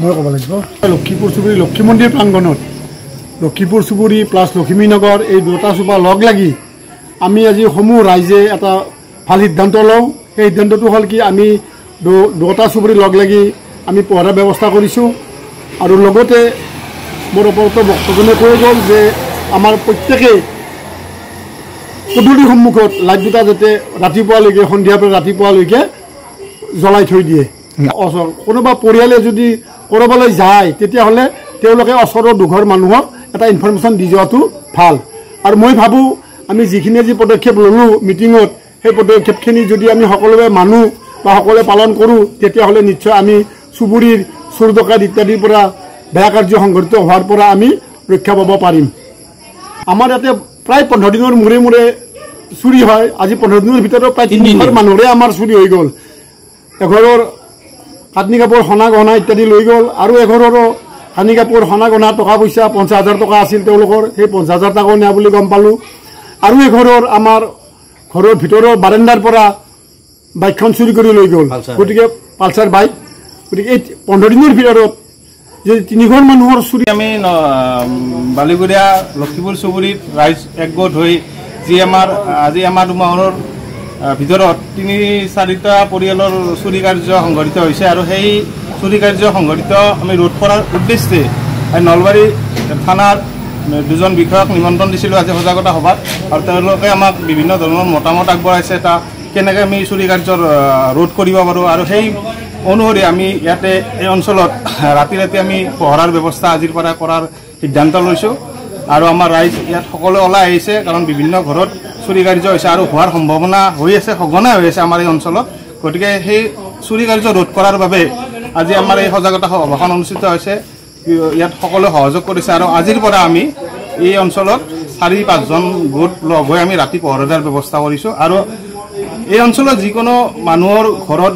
মই ক'ব লাগিব লক্ষীপুৰ চুবুৰী লক্ষী মন্দিৰ প্ৰাংগণত লক্ষীপুৰ চুবুৰী প্লাছ লক্ষ্মীনগৰ এই দুটা চুবা লগ লাগি আমি আজি সমূহ ৰাইজে এটা ভাল সিদ্ধান্ত লওঁ। সেই সিদ্ধান্তটো হ'ল কি আমি দুটা চুবুৰী লগ লাগি আমি পহৰা ব্যৱস্থা কৰিছোঁ আৰু লগতে মোৰ ওপৰত বক্তজনে কৈ গ'ল যে আমাৰ প্ৰত্যেকেই পদূলিৰ সন্মুখত লাইট দুটা যাতে ৰাতিপুৱালৈকে সন্ধিয়াৰ পৰা ৰাতিপুৱালৈকে জ্বলাই থৈ দিয়ে। কোনোবা পৰিয়ালে যদি ক'ৰবালৈ যায় তেতিয়াহ'লে তেওঁলোকে ওচৰৰ দুঘৰ মানুহক এটা ইনফৰমেশ্যন দি যোৱাটো ভাল। আৰু মই ভাবোঁ আমি যিখিনি আজি পদক্ষেপ ল'লোঁ মিটিঙত সেই পদক্ষেপখিনি যদি আমি সকলোৱে মানো বা সকলোৱে পালন কৰোঁ তেতিয়াহ'লে নিশ্চয় আমি চুবুৰীৰ চোৰ ডকাইত ইত্যাদিৰ পৰা বেয়া কাৰ্য সংঘটিত হোৱাৰ পৰা আমি ৰক্ষা পাব পাৰিম। আমাৰ ইয়াতে প্ৰায় 15 দিনৰ মূৰে মূৰে চুৰি হয়। আজি 15 দিনৰ ভিতৰত প্ৰায় 3ঘৰ মানুহৰে আমাৰ চুৰি হৈ গ'ল। এঘৰৰ কাটনি কাপোৰ সোণা গহনা ইত্যাদি লৈ গ'ল আৰু এঘৰৰো কানি কাপোৰ সোণা গহনা টকা পইচা 50,000 টকা আছিল তেওঁলোকৰ, সেই 50,000 টকাও নিয়া বুলি গম পালোঁ। আৰু এঘৰৰ আমাৰ ঘৰৰ ভিতৰৰ বাৰাণ্ডাৰ পৰা বাইকখন চুৰি কৰি লৈ গ'ল, গতিকে পালচাৰ বাইক। গতিকে এই 15 দিনৰ ভিতৰত যদি 3ঘৰ মানুহৰ চুৰি। আমি বালিগুৰিয়া লক্ষীপুৰ চুবুৰীত ৰাইজ একগোট হৈ যি আজি আমাৰ দুমাহৰ ভিতৰত 3-4টা পৰিয়ালৰ চুৰি কাৰ্য সংঘটিত হৈছে আৰু সেই চুৰি কাৰ্য সংঘটিত আমি ৰোধ কৰাৰ উদ্দেশ্যে নলবাৰী থানাৰ 2জন বিষয়াক নিমন্ত্ৰণ দিছিলোঁ আজি সজাগতা সভাত আৰু তেওঁলোকে আমাক বিভিন্ন ধৰণৰ মতামত আগবঢ়াইছে এটা কেনেকৈ আমি চুৰি কাৰ্যৰ ৰোধ কৰিব পাৰোঁ। আৰু সেই অনুসৰি আমি ইয়াতে এই অঞ্চলত ৰাতি আমি পহৰাৰ ব্যৱস্থা আজিৰ পৰা কৰাৰ সিদ্ধান্ত লৈছোঁ আৰু আমাৰ ৰাইজ ইয়াত সকলো ওলাই আহিছে কাৰণ বিভিন্ন ঘৰত চুৰি কাৰ্য হৈছে আৰু হোৱাৰ সম্ভাৱনা হৈ আছে, সঘনাই হৈ আছে আমাৰ এই অঞ্চলত। গতিকে সেই চুৰি কাৰ্য ৰোধ কৰাৰ বাবে আজি আমাৰ এই সজাগতা সভাখন অনুষ্ঠিত হৈছে। ইয়াত সকলোৱে সহযোগ কৰিছে আৰু আজিৰ পৰা আমি এই অঞ্চলত 4-5জন গোট লগ হৈ আমি ৰাতি পহৰা দিয়াৰ ব্যৱস্থা কৰিছোঁ। আৰু এই অঞ্চলত যিকোনো মানুহৰ ঘৰত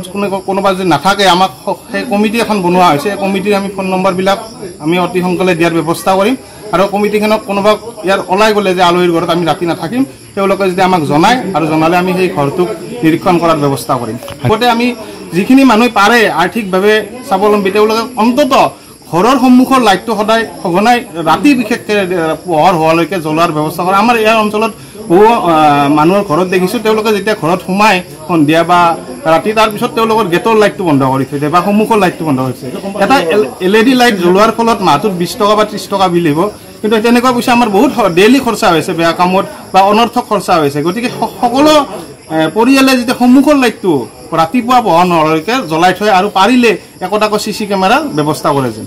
কোনোবা যদি নাথাকে আমাক সেই কমিটি এখন বনোৱা হৈছে। এই কমিটিৰ আমি ফোন নম্বৰবিলাক আমি অতি সোনকালে দিয়াৰ ব্যৱস্থা কৰিম আৰু কমিটিখনক কোনোবা ইয়াৰ ওলাই গ'লে যে আলহীৰ ঘৰত আমি ৰাতি নাথাকিম তেওঁলোকে যদি আমাক জনায় আৰু জনালে আমি সেই ঘৰটোক নিৰীক্ষণ কৰাৰ ব্যৱস্থা কৰিম। লগতে আমি যিখিনি মানুহ পাৰে আৰ্থিকভাৱে স্বাৱলম্বী তেওঁলোকে অন্তত ঘৰৰ সন্মুখৰ লাইটটো সদায় সঘনাই ৰাতি বিশেষকৈ পোহৰ হোৱালৈকে জ্বলোৱাৰ ব্যৱস্থা কৰে। আমাৰ ইয়াৰ অঞ্চলত বহু মানুহৰ ঘৰত দেখিছোঁ তেওঁলোকে যেতিয়া ঘৰত সোমায় সন্ধিয়া বা ৰাতি তাৰপিছত তেওঁলোকৰ গেটৰ লাইটটো বন্ধ কৰি থৈ দিয়ে বা সন্মুখৰ লাইটটো বন্ধ কৰিছে। এটা LED লাইট জ্বলোৱাৰ ফলত মাহটোত 20 টকা বা 30 টকা বিল আহিব, কিন্তু তেনেকুৱা পইচা আমাৰ বহুত ডেইলি খৰচা হৈছে, বেয়া কামত বা অনৰ্থক খৰচা হৈছে। গতিকে সকলো পৰিয়ালে যেতিয়া সন্মুখৰ লাইটটো ৰাতিপুৱা পোহৰ নোহোৱালৈকে জ্বলাই থয় আৰু পাৰিলে একোটাকৈ CC কেমেৰাৰ ব্যৱস্থা কৰে যেন।